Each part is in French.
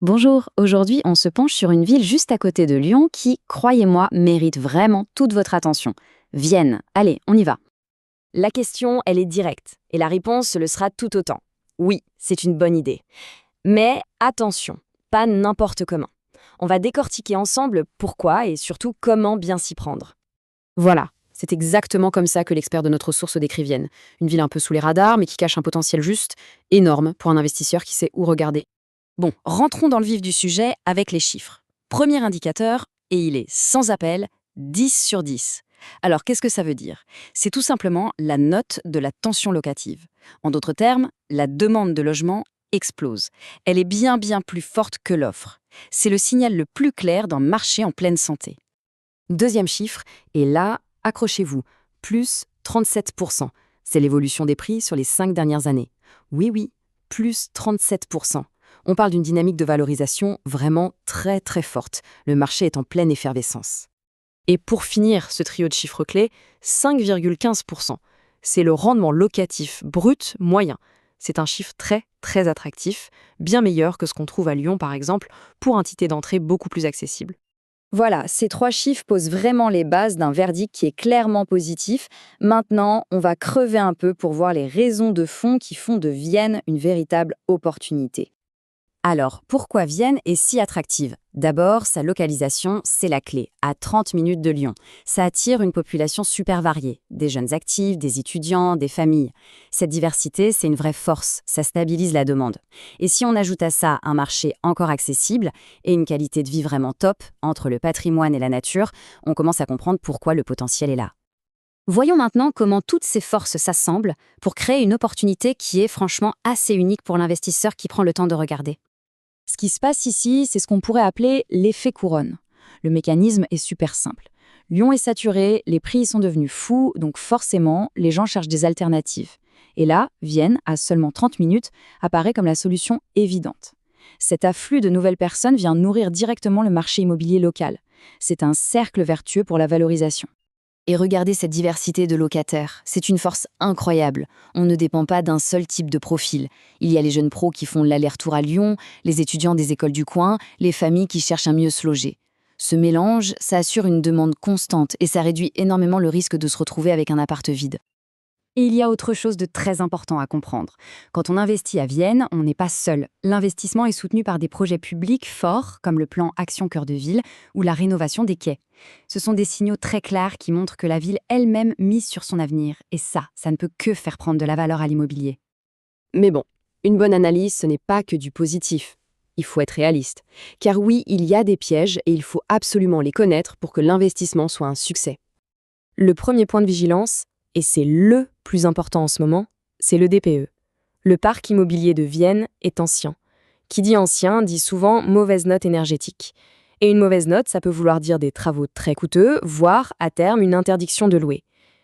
Bonjour, aujourd'hui on se penche sur une ville juste à côté de Lyon qui, croyez-moi, mérite vraiment toute votre attention. Vienne, allez, on y va. La question, elle est directe, et la réponse le sera tout autant. Oui, c'est une bonne idée. Mais attention, pas n'importe comment. On va décortiquer ensemble pourquoi et surtout comment bien s'y prendre. Voilà, c'est exactement comme ça que l'expert de notre source décrit Vienne. Une ville un peu sous les radars, mais qui cache un potentiel juste énorme pour un investisseur qui sait où regarder. Bon, rentrons dans le vif du sujet avec les chiffres. Premier indicateur, et il est sans appel, 10 sur 10. Alors qu'est-ce que ça veut dire? C'est tout simplement la note de la tension locative. En d'autres termes, la demande de logement explose. Elle est bien plus forte que l'offre. C'est le signal le plus clair d'un marché en pleine santé. Deuxième chiffre, et là, accrochez-vous, plus 37%. C'est l'évolution des prix sur les 5 dernières années. Oui, plus 37%. On parle d'une dynamique de valorisation vraiment très forte. Le marché est en pleine effervescence. Et pour finir ce trio de chiffres clés, 5,15%. C'est le rendement locatif brut moyen. C'est un chiffre très attractif, bien meilleur que ce qu'on trouve à Lyon par exemple, pour un ticket d'entrée beaucoup plus accessible. Voilà, ces trois chiffres posent vraiment les bases d'un verdict qui est clairement positif. Maintenant, on va crever un peu pour voir les raisons de fond qui font de Vienne une véritable opportunité. Alors, pourquoi Vienne est si attractive? D'abord, sa localisation, c'est la clé, à 30 minutes de Lyon. Ça attire une population super variée, des jeunes actifs, des étudiants, des familles. Cette diversité, c'est une vraie force, ça stabilise la demande. Et si on ajoute à ça un marché encore accessible et une qualité de vie vraiment top, entre le patrimoine et la nature, on commence à comprendre pourquoi le potentiel est là. Voyons maintenant comment toutes ces forces s'assemblent pour créer une opportunité qui est franchement assez unique pour l'investisseur qui prend le temps de regarder. Ce qui se passe ici, c'est ce qu'on pourrait appeler l'effet couronne. Le mécanisme est super simple. Lyon est saturé, les prix y sont devenus fous, donc forcément, les gens cherchent des alternatives. Et là, Vienne, à seulement 30 minutes, apparaît comme la solution évidente. Cet afflux de nouvelles personnes vient nourrir directement le marché immobilier local. C'est un cercle vertueux pour la valorisation. Et regardez cette diversité de locataires, c'est une force incroyable. On ne dépend pas d'un seul type de profil. Il y a les jeunes pros qui font l'aller-retour à Lyon, les étudiants des écoles du coin, les familles qui cherchent à mieux se loger. Ce mélange, ça assure une demande constante et ça réduit énormément le risque de se retrouver avec un appart vide. Et il y a autre chose de très important à comprendre. Quand on investit à Vienne, on n'est pas seul. L'investissement est soutenu par des projets publics forts, comme le plan Action Cœur de Ville ou la rénovation des quais. Ce sont des signaux très clairs qui montrent que la ville elle-même mise sur son avenir. Et ça ne peut que faire prendre de la valeur à l'immobilier. Mais bon, une bonne analyse, ce n'est pas que du positif. Il faut être réaliste. Car oui, il y a des pièges et il faut absolument les connaître pour que l'investissement soit un succès. Le premier point de vigilance, et c'est le plus important en ce moment, c'est le DPE. Le parc immobilier de Vienne est ancien. Qui dit ancien dit souvent mauvaise note énergétique. Et une mauvaise note, ça peut vouloir dire des travaux très coûteux, voire à terme une interdiction de louer.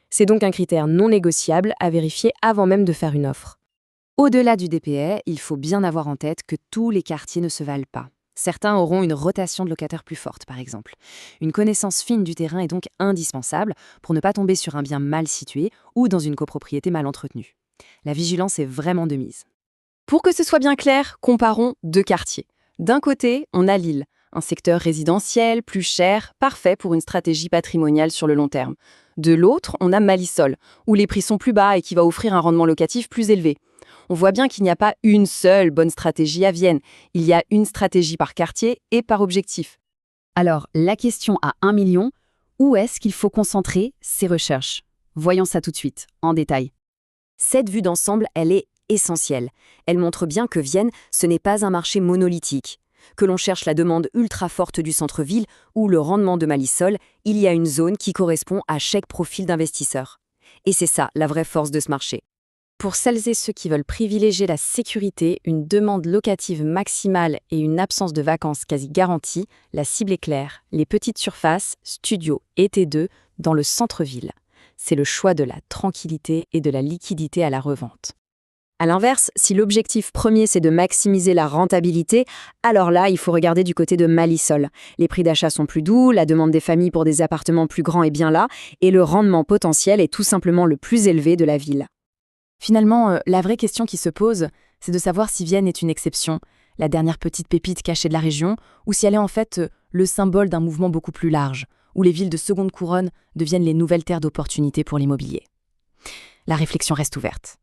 C'est donc un critère non négociable à vérifier avant même de faire une offre. Au-delà du DPE, il faut bien avoir en tête que tous les quartiers ne se valent pas. Certains auront une rotation de locataires plus forte, par exemple. Une connaissance fine du terrain est donc indispensable pour ne pas tomber sur un bien mal situé ou dans une copropriété mal entretenue. La vigilance est vraiment de mise. Pour que ce soit bien clair, comparons deux quartiers. D'un côté, on a Lille, un secteur résidentiel, plus cher, parfait pour une stratégie patrimoniale sur le long terme. De l'autre, on a Malissol, où les prix sont plus bas et qui va offrir un rendement locatif plus élevé. On voit bien qu'il n'y a pas une seule bonne stratégie à Vienne. Il y a une stratégie par quartier et par objectif. Alors, la question à 1 million, où est-ce qu'il faut concentrer ses recherches? Voyons ça tout de suite, en détail. Cette vue d'ensemble, elle est essentielle. Elle montre bien que Vienne, ce n'est pas un marché monolithique. Que l'on cherche la demande ultra forte du centre-ville ou le rendement de Malissol, il y a une zone qui correspond à chaque profil d'investisseur. Et c'est ça, la vraie force de ce marché. Pour celles et ceux qui veulent privilégier la sécurité, une demande locative maximale et une absence de vacances quasi garantie, la cible est claire, les petites surfaces, studios et T2 dans le centre-ville. C'est le choix de la tranquillité et de la liquidité à la revente. A l'inverse, si l'objectif premier c'est de maximiser la rentabilité, alors là, il faut regarder du côté de Malissol. Les prix d'achat sont plus doux, la demande des familles pour des appartements plus grands est bien là, et le rendement potentiel est tout simplement le plus élevé de la ville. Finalement, la vraie question qui se pose, c'est de savoir si Vienne est une exception. la dernière petite pépite cachée de la région, ou si elle est en fait le symbole d'un mouvement beaucoup plus large, où les villes de seconde couronne deviennent les nouvelles terres d'opportunité pour l'immobilier. La réflexion reste ouverte.